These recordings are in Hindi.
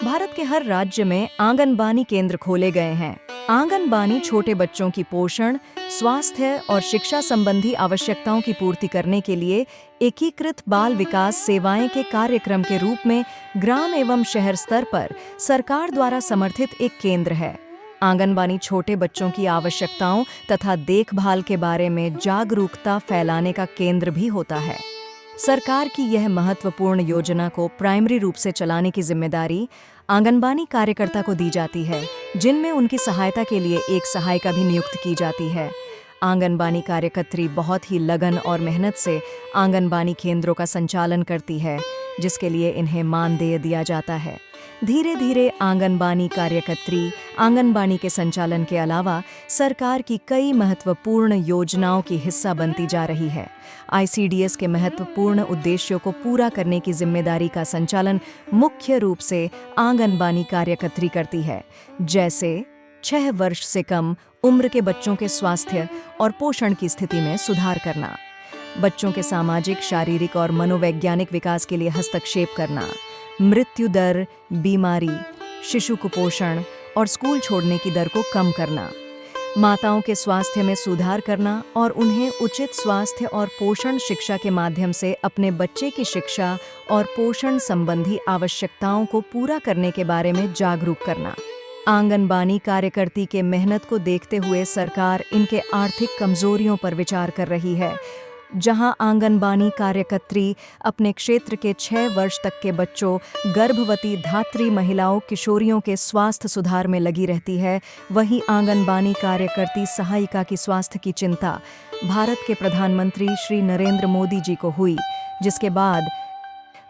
भारत के हर राज्य में आंगनबाड़ी केंद्र खोले गए हैं। आंगनबाड़ी छोटे बच्चों की पोषण, स्वास्थ्य और शिक्षा संबंधी आवश्यकताओं की पूर्ति करने के लिए एकीकृत बाल विकास सेवाएं के कार्यक्रम के रूप में ग्राम एवं शहर स्तर पर सरकार द्वारा समर्थित एक केंद्र है। आंगनबाड़ी छोटे बच्चों की आवश्यकताओं तथा देखभाल के बारे में जागरूकता फैलाने का केंद्र भी होता है। सरकार की यह महत्वपूर्ण योजना को प्राइमरी रूप से चलाने की जिम्मेदारी आंगनबाड़ी कार्यकर्ता को दी जाती है, जिनमें उनकी सहायता के लिए एक सहायिका भी नियुक्त की जाती है। आंगनबाड़ी कार्यकर्त्री बहुत ही लगन और मेहनत से आंगनबाड़ी केंद्रों का संचालन करती है, जिसके लिए इन्हें मानदेय दिया जाता है। धीरे धीरे आंगनबाड़ी कार्यकर्त्री आंगनबाड़ी के संचालन के अलावा सरकार की कई महत्वपूर्ण योजनाओं की हिस्सा बनती जा रही है। आईसीडीएस के महत्वपूर्ण उद्देश्यों को पूरा करने की जिम्मेदारी का संचालन मुख्य रूप से आंगनबाड़ी कार्यकर्त्री करती है, जैसे 6 वर्ष से कम उम्र के बच्चों के स्वास्थ्य और पोषण की स्थिति में सुधार करना, बच्चों के सामाजिक, शारीरिक और मनोवैज्ञानिक विकास के लिए हस्तक्षेप करना, मृत्यु दर, बीमारी, शिशु कुपोषण और स्कूल छोड़ने की दर को कम करना, माताओं के स्वास्थ्य में सुधार करना और उन्हें उचित स्वास्थ्य और पोषण शिक्षा के माध्यम से अपने बच्चे की शिक्षा और पोषण संबंधी आवश्यकताओं को पूरा करने के बारे में जागरूक करना। आंगनबाड़ी कार्यकर्ती के मेहनत को देखते हुए सरकार इनके आर्थिक कमजोरियों पर विचार कर रही है। जहां आंगनबाड़ी कार्यकर्त्री अपने क्षेत्र के 6 वर्ष तक के बच्चों, गर्भवती धात्री महिलाओं, किशोरियों के स्वास्थ्य सुधार में लगी रहती है, वहीं आंगनबाड़ी कार्यकर्ती सहायिका की स्वास्थ्य की चिंता भारत के प्रधानमंत्री श्री नरेंद्र मोदी जी को हुई, जिसके बाद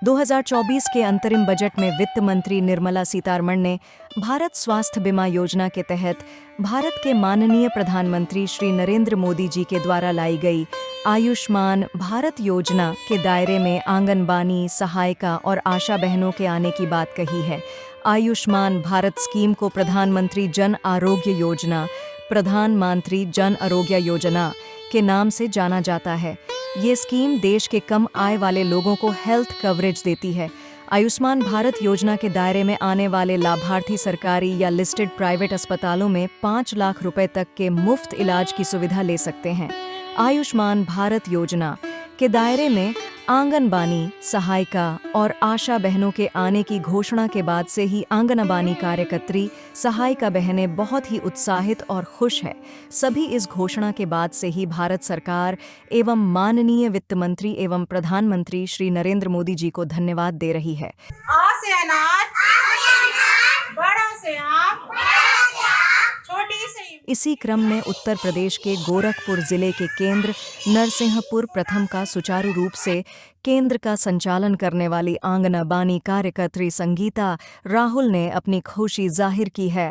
2024 के अंतरिम बजट में वित्त मंत्री निर्मला सीतारमण ने भारत स्वास्थ्य बीमा योजना के तहत भारत के माननीय प्रधानमंत्री श्री नरेंद्र मोदी जी के द्वारा लाई गई आयुष्मान भारत योजना के दायरे में आंगनबाड़ी सहायिका और आशा बहनों के आने की बात कही है। आयुष्मान भारत स्कीम को प्रधानमंत्री जन आरोग्य योजना, प्रधानमंत्री जन आरोग्य योजना के नाम से जाना जाता है। ये स्कीम देश के कम आय वाले लोगों को हेल्थ कवरेज देती है। आयुष्मान भारत योजना के दायरे में आने वाले लाभार्थी सरकारी या लिस्टेड प्राइवेट अस्पतालों में 5 लाख रुपए तक के मुफ्त इलाज की सुविधा ले सकते हैं। आयुष्मान भारत योजना के दायरे में आंगनबाड़ी सहायिका और आशा बहनों के आने की घोषणा के बाद से ही आंगनबाड़ी कार्यकर्त्री सहायिका बहनें बहुत ही उत्साहित और खुश है। सभी इस घोषणा के बाद से ही भारत सरकार एवं माननीय वित्त मंत्री एवं प्रधानमंत्री श्री नरेंद्र मोदी जी को धन्यवाद दे रही है। आ से अनाज, बड़ा से आम, छोटी से। इसी क्रम में उत्तर प्रदेश के गोरखपुर जिले के केंद्र नरसिंहपुर प्रथम का सुचारू रूप से केंद्र का संचालन करने वाली आंगनबाड़ी कार्यकर्त्री संगीता राहुल ने अपनी खुशी जाहिर की है।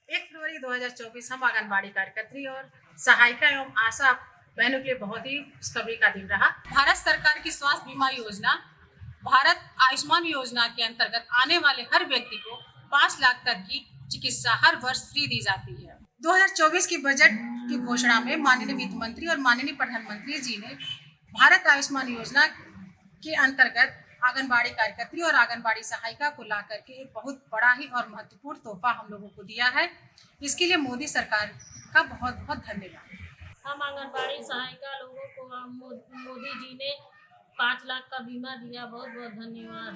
1 फरवरी 2024 हम आंगनबाड़ी कार्यकर्त्री और सहायिका एवं आशा बहनों के लिए बहुत ही खुशखबरी का दिन रहा। भारत सरकार की स्वास्थ्य बीमा योजना भारत आयुष्मान योजना के अंतर्गत आने वाले हर व्यक्ति को 5 लाख तक की चिकित्सा हर वर्ष फ्री दी जाती है। 2024 की बजट की घोषणा में माननीय वित्त मंत्री और माननीय प्रधानमंत्री जी ने भारत आयुष्मान योजना के अंतर्गत आंगनबाड़ी कार्यकर्त्री और आंगनबाड़ी सहायिका को ला करके एक बहुत बड़ा ही और महत्वपूर्ण तोहफा हम लोगों को दिया है। इसके लिए मोदी सरकार का बहुत बहुत धन्यवाद। हम आंगनबाड़ी सहायिका लोगों को मोदी जी ने 5 लाख का बीमा दिया, बहुत बहुत धन्यवाद।